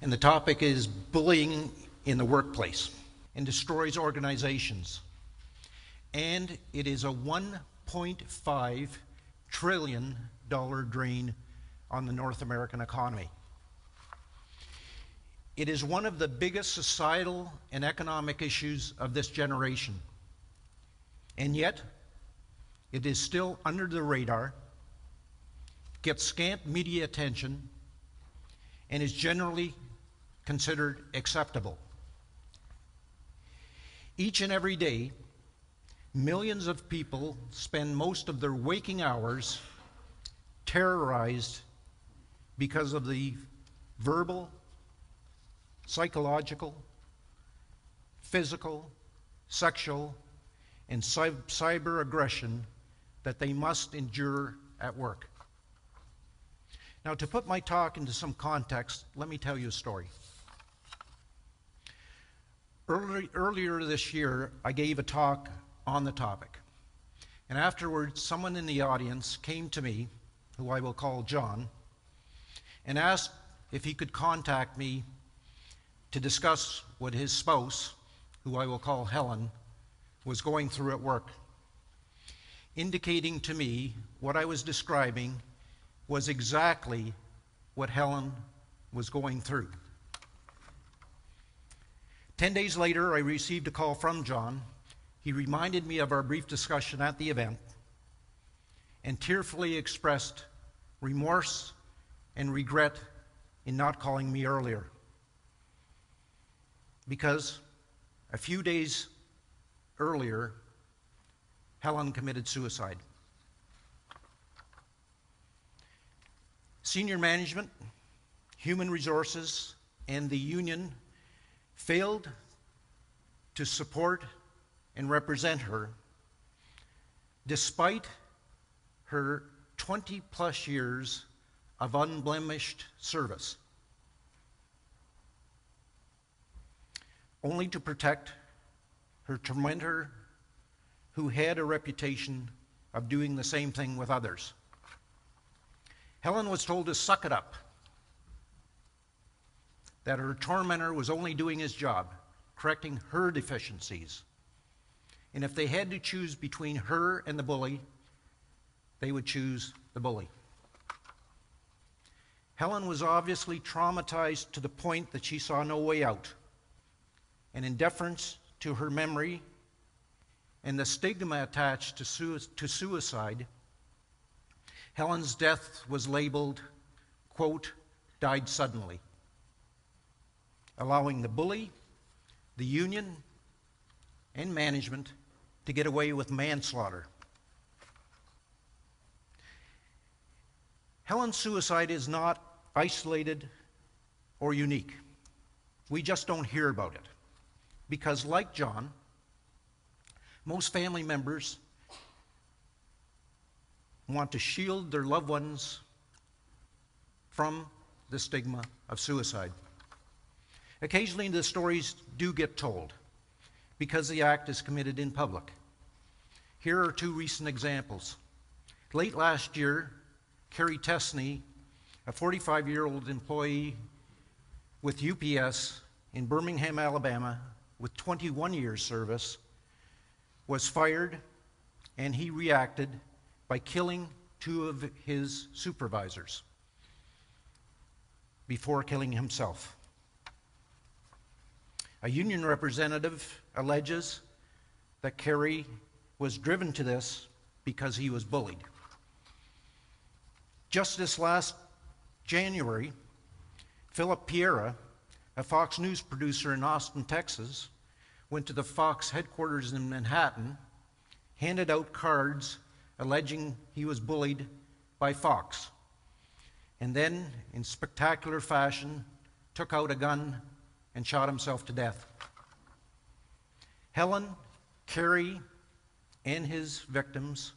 and the topic is bullying in the workplace and destroys organizations. And it is a $1.5 trillion drain on the North American economy. It is one of the biggest societal and economic issues of this generation. And yet, it is still under the radar, gets scant media attention, and is generally considered acceptable. Each and every day, millions of people spend most of their waking hours terrorized because of the verbal, psychological, physical, sexual, and cyber aggression that they must endure at work. Now, to put my talk into some context, let me tell you a story. Earlier this year, I gave a talk on the topic. And afterwards, someone in the audience came to me, who I will call John, and asked if he could contact me to discuss what his spouse, who I will call Helen, was going through at work, indicating to me what I was describing was exactly what Helen was going through. 10 days later, I received a call from John. He reminded me of our brief discussion at the event and tearfully expressed remorse and regret in not calling me earlier. Because a few days earlier, Helen committed suicide. Senior management, human resources, and the union failed to support and represent her despite her 20-plus years of unblemished service, only to protect her tormentor, who had a reputation of doing the same thing with others. Helen was told to suck it up, that her tormentor was only doing his job, correcting her deficiencies. And if they had to choose between her and the bully, they would choose the bully. Helen was obviously traumatized to the point that she saw no way out. And in deference to her memory and the stigma attached to suicide, Helen's death was labeled, quote, died suddenly, allowing the bully, the union, and management to get away with manslaughter. Helen's suicide is not isolated or unique. We just don't hear about it. Because like John, most family members want to shield their loved ones from the stigma of suicide. Occasionally, the stories do get told because the act is committed in public. Here are two recent examples. Late last year, Carrie Tesney, a 45-year-old employee with UPS in Birmingham, Alabama, with 21 years service, was fired, and he reacted by killing two of his supervisors before killing himself. A union representative alleges that Carey was driven to this because he was bullied. Just this last January, Philip Piera, a Fox News producer in Austin, Texas, went to the Fox headquarters in Manhattan, handed out cards alleging he was bullied by Fox, and then, in spectacular fashion, took out a gun and shot himself to death. Helen, Carey, and his victims,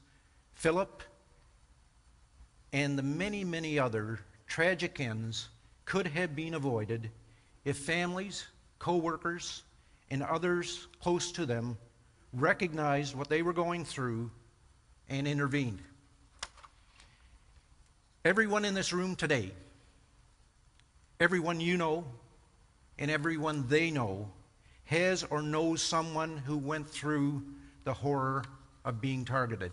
Philip, and the many, many other tragic ends could have been avoided if families, co-workers, and others close to them recognized what they were going through and intervened. Everyone in this room today, everyone you know and everyone they know has or knows someone who went through the horror of being targeted.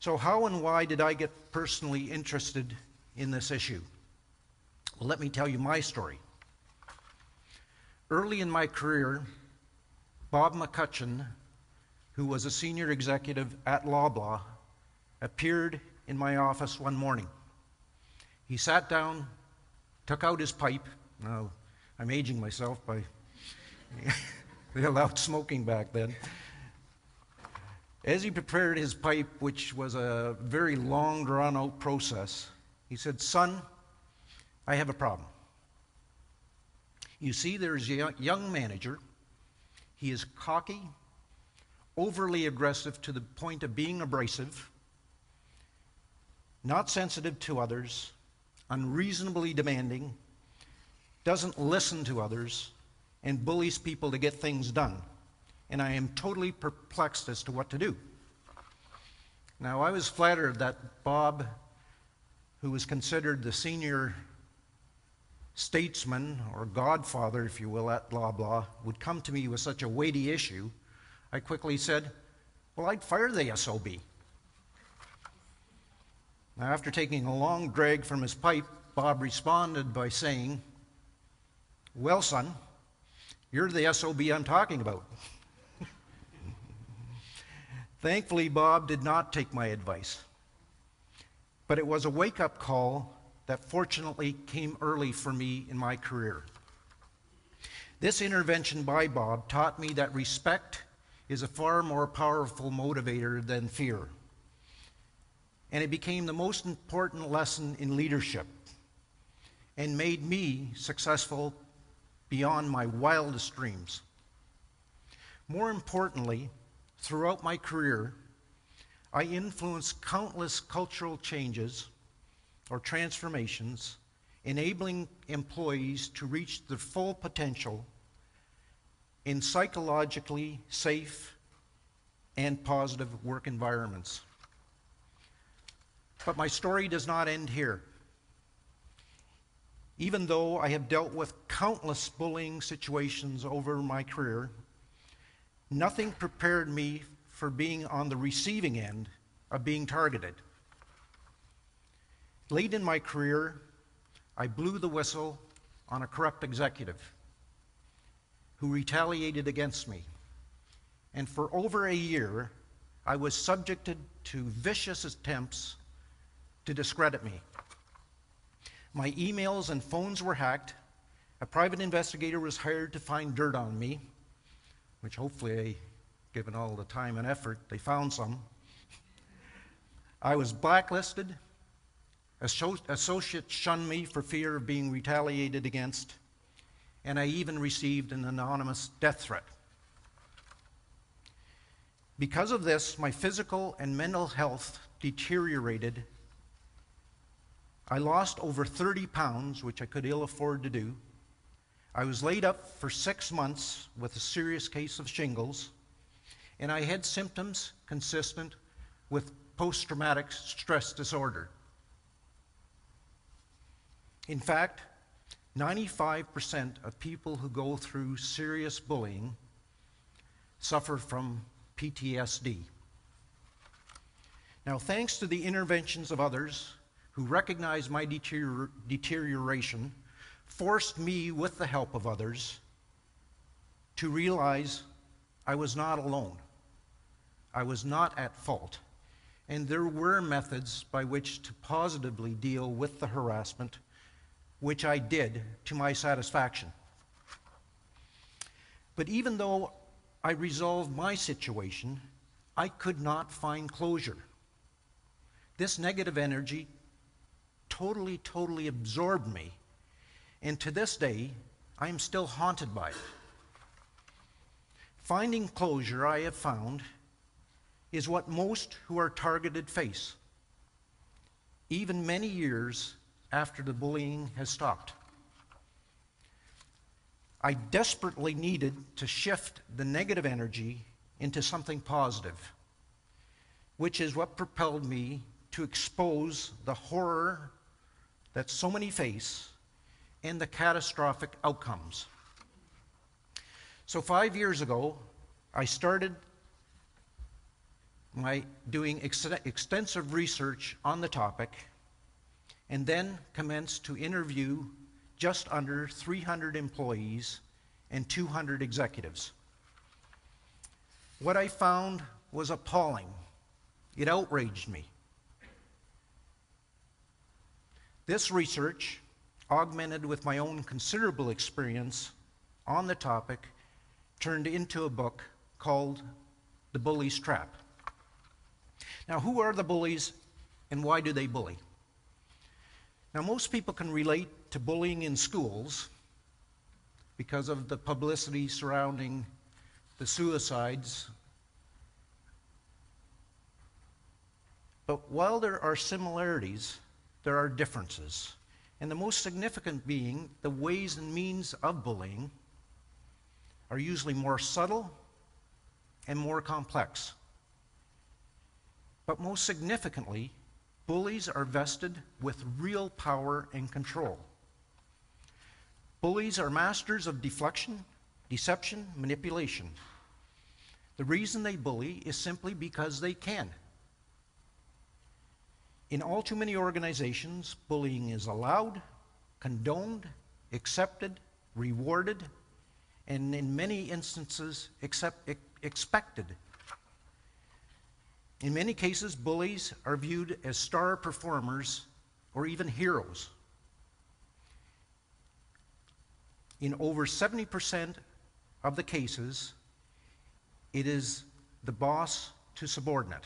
So how and why did I get personally interested in this issue? Well, let me tell you my story. Early in my career, Bob McCutcheon, who was a senior executive at Loblaw, appeared in my office one morning. He sat down, took out his pipe. Now, I'm aging myself by they allowed smoking back then. As he prepared his pipe, which was a very long, drawn-out process, he said, "Son, I have a problem. You see, there's a young manager. He is cocky, overly aggressive to the point of being abrasive, not sensitive to others, unreasonably demanding, doesn't listen to others, and bullies people to get things done. And I am totally perplexed as to what to do." Now, I was flattered that Bob, who was considered the senior statesman, or godfather, if you will, at Loblaw, would come to me with such a weighty issue. I quickly said, "Well, I'd fire the SOB." Now, after taking a long drag from his pipe, Bob responded by saying, "Well, son, you're the SOB I'm talking about." Thankfully, Bob did not take my advice, but it was a wake-up call that fortunately came early for me in my career. This intervention by Bob taught me that respect is a far more powerful motivator than fear, and it became the most important lesson in leadership and made me successful beyond my wildest dreams. More importantly, throughout my career, I influenced countless cultural changes or transformations, enabling employees to reach their full potential in psychologically safe and positive work environments. But my story does not end here. Even though I have dealt with countless bullying situations over my career, nothing prepared me for being on the receiving end of being targeted. Late in my career, I blew the whistle on a corrupt executive who retaliated against me. And for over a year, I was subjected to vicious attempts to discredit me. My emails and phones were hacked. A private investigator was hired to find dirt on me, which hopefully, given all the time and effort, they found some. I was blacklisted. Associates shunned me for fear of being retaliated against, and I even received an anonymous death threat. Because of this, my physical and mental health deteriorated. I lost over 30 pounds, which I could ill afford to do. I was laid up for 6 months with a serious case of shingles, and I had symptoms consistent with post-traumatic stress disorder. In fact, 95% of people who go through serious bullying suffer from PTSD. Now, thanks to the interventions of others who recognized my deterioration, forced me, with the help of others, to realize I was not alone. I was not at fault. And there were methods by which to positively deal with the harassment, which I did to my satisfaction. But even though I resolved my situation, I could not find closure. This negative energy totally absorbed me, and to this day, I am still haunted by it. Finding closure, I have found, is what most who are targeted face, even many years after the bullying has stopped. I desperately needed to shift the negative energy into something positive, which is what propelled me to expose the horror that so many face and the catastrophic outcomes. So 5 years ago, I started doing extensive research on the topic, and then commenced to interview just under 300 employees and 200 executives. What I found was appalling. It outraged me. This research, augmented with my own considerable experience on the topic, turned into a book called The Bully's Trap. Now, who are the bullies and why do they bully? Now, most people can relate to bullying in schools because of the publicity surrounding the suicides. But while there are similarities, there are differences. And the most significant being the ways and means of bullying are usually more subtle and more complex. But most significantly, bullies are vested with real power and control. Bullies are masters of deflection, deception, manipulation. The reason they bully is simply because they can. In all too many organizations, bullying is allowed, condoned, accepted, rewarded, and in many instances, expected. In many cases, bullies are viewed as star performers or even heroes. In over 70% of the cases, it is the boss to subordinate.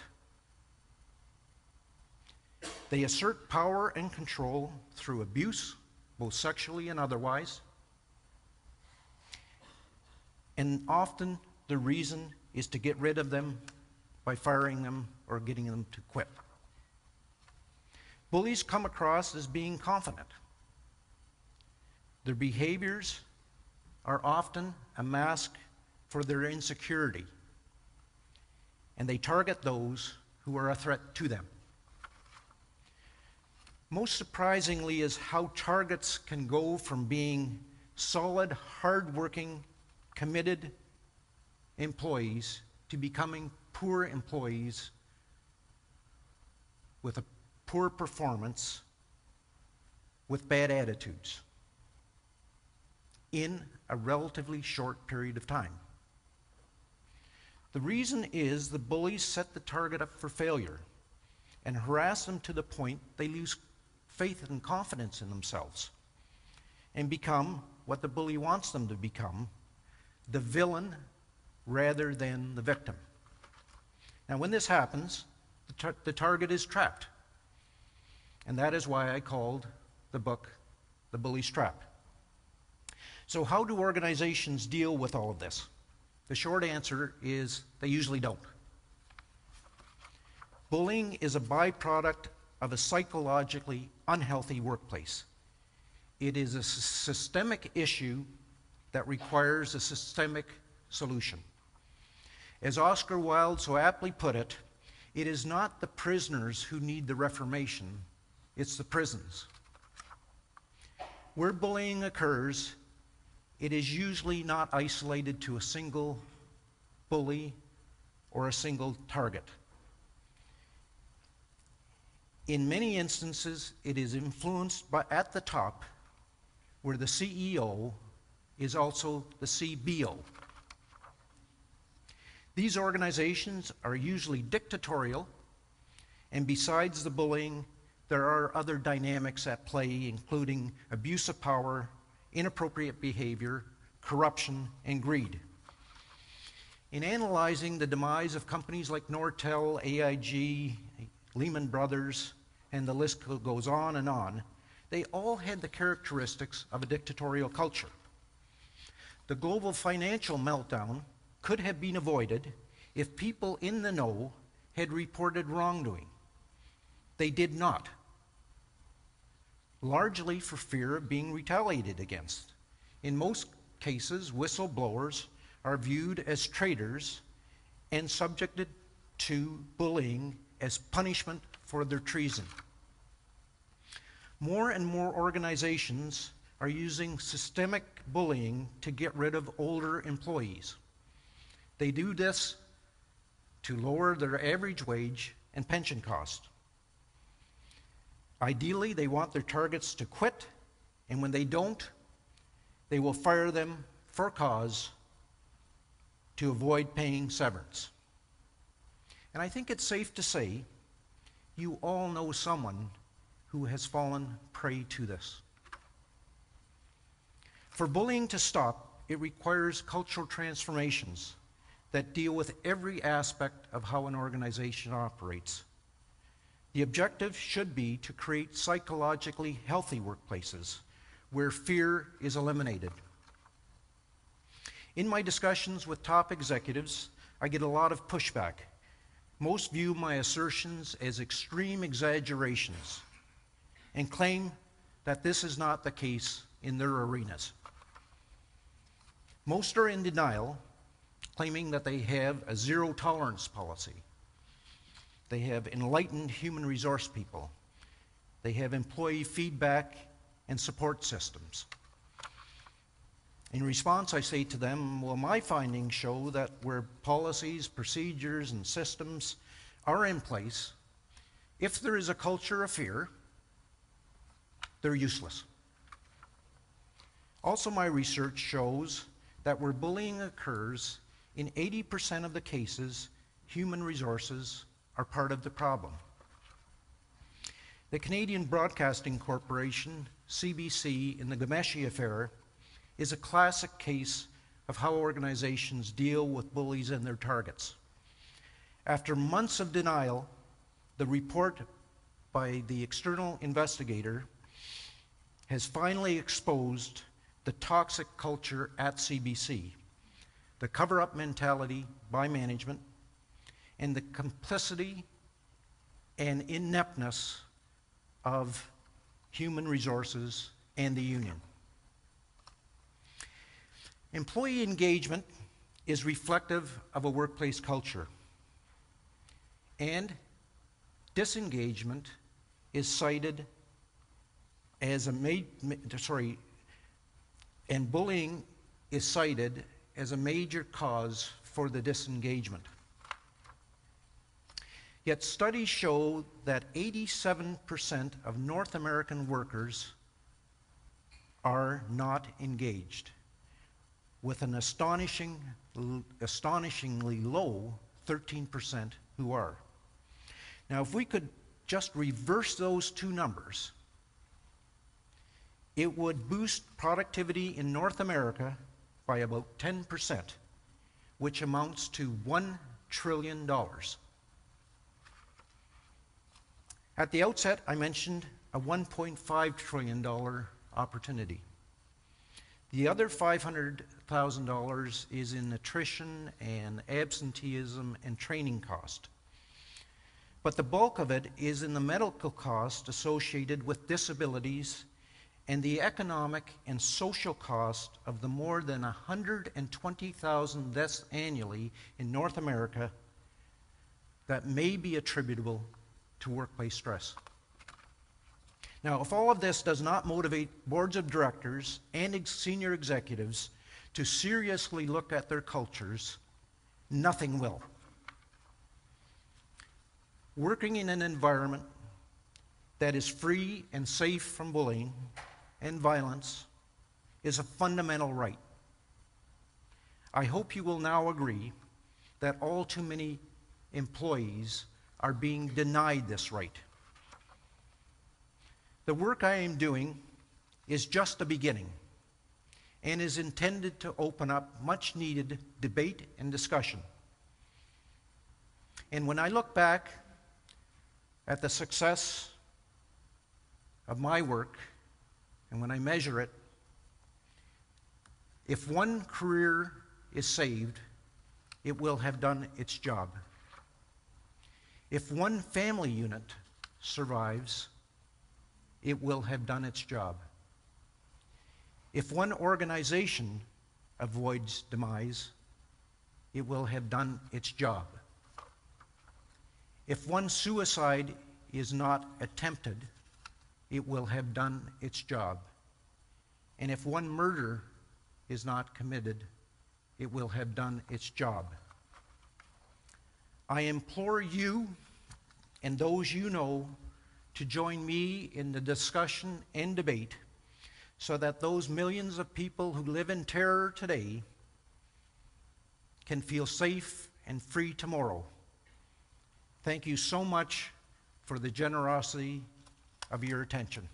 They assert power and control through abuse, both sexually and otherwise. And often the reason is to get rid of them by firing them or getting them to quit. Bullies come across as being confident. Their behaviors are often a mask for their insecurity, and they target those who are a threat to them. Most surprisingly is how targets can go from being solid, hard-working, committed employees to becoming poor employees with a poor performance, with bad attitudes in a relatively short period of time. The reason is the bullies set the target up for failure and harass them to the point they lose faith and confidence in themselves and become what the bully wants them to become, the villain rather than the victim. Now, when this happens, the target is trapped. And that is why I called the book The Bully's Trap. So how do organizations deal with all of this? The short answer is they usually don't. Bullying is a byproduct of a psychologically unhealthy workplace. It is a systemic issue that requires a systemic solution. As Oscar Wilde so aptly put it, it is not the prisoners who need the reformation, it's the prisons. Where bullying occurs, it is usually not isolated to a single bully or a single target. In many instances, it is influenced by at the top, where the CEO is also the CBO. These organizations are usually dictatorial, and besides the bullying, there are other dynamics at play, including abuse of power, inappropriate behavior, corruption, and greed. In analyzing the demise of companies like Nortel, AIG, Lehman Brothers, and the list goes on, they all had the characteristics of a dictatorial culture. The global financial meltdown could have been avoided if people in the know had reported wrongdoing. They did not, largely for fear of being retaliated against. In most cases, whistleblowers are viewed as traitors and subjected to bullying as punishment for their treason. More and more organizations are using systemic bullying to get rid of older employees. They do this to lower their average wage and pension cost. Ideally, they want their targets to quit, and when they don't, they will fire them for cause to avoid paying severance. And I think it's safe to say you all know someone who has fallen prey to this. For bullying to stop, it requires cultural transformations that deal with every aspect of how an organization operates. The objective should be to create psychologically healthy workplaces where fear is eliminated. In my discussions with top executives, I get a lot of pushback. Most view my assertions as extreme exaggerations and claim that this is not the case in their arenas. Most are in denial, claiming that they have a zero-tolerance policy. They have enlightened human resource people. They have employee feedback and support systems. In response, I say to them, well, my findings show that where policies, procedures, and systems are in place, if there is a culture of fear, they're useless. Also, my research shows that where bullying occurs, in 80% of the cases, human resources are part of the problem. The Canadian Broadcasting Corporation, CBC, in the Ghomeshi affair, is a classic case of how organizations deal with bullies and their targets. After months of denial, the report by the external investigator has finally exposed the toxic culture at CBC, the cover-up mentality by management, and the complicity and ineptness of human resources and the union. Employee engagement is reflective of a workplace culture, and disengagement is cited as and bullying is cited as a major cause for the disengagement. Yet studies show that 87% of North American workers are not engaged, with an astonishingly low 13% who are. Now, if we could just reverse those two numbers, it would boost productivity in North America by about 10%, which amounts to $1 trillion. At the outset, I mentioned a $1.5 trillion opportunity. The other $500,000 is in attrition and absenteeism and training cost. But the bulk of it is in the medical cost associated with disabilities and the economic and social cost of the more than 120,000 deaths annually in North America that may be attributable to workplace stress. Now, if all of this does not motivate boards of directors and senior executives to seriously look at their cultures, nothing will. Working in an environment that is free and safe from bullying and violence is a fundamental right. I hope you will now agree that all too many employees are being denied this right. The work I am doing is just the beginning and is intended to open up much needed debate and discussion. And when I look back at the success of my work, and when I measure it, if one career is saved, it will have done its job. If one family unit survives, it will have done its job. If one organization avoids demise, it will have done its job. If one suicide is not attempted, it will have done its job. And if one murder is not committed, it will have done its job. I implore you and those you know to join me in the discussion and debate so that those millions of people who live in terror today can feel safe and free tomorrow. Thank you so much for the generosity of your attention.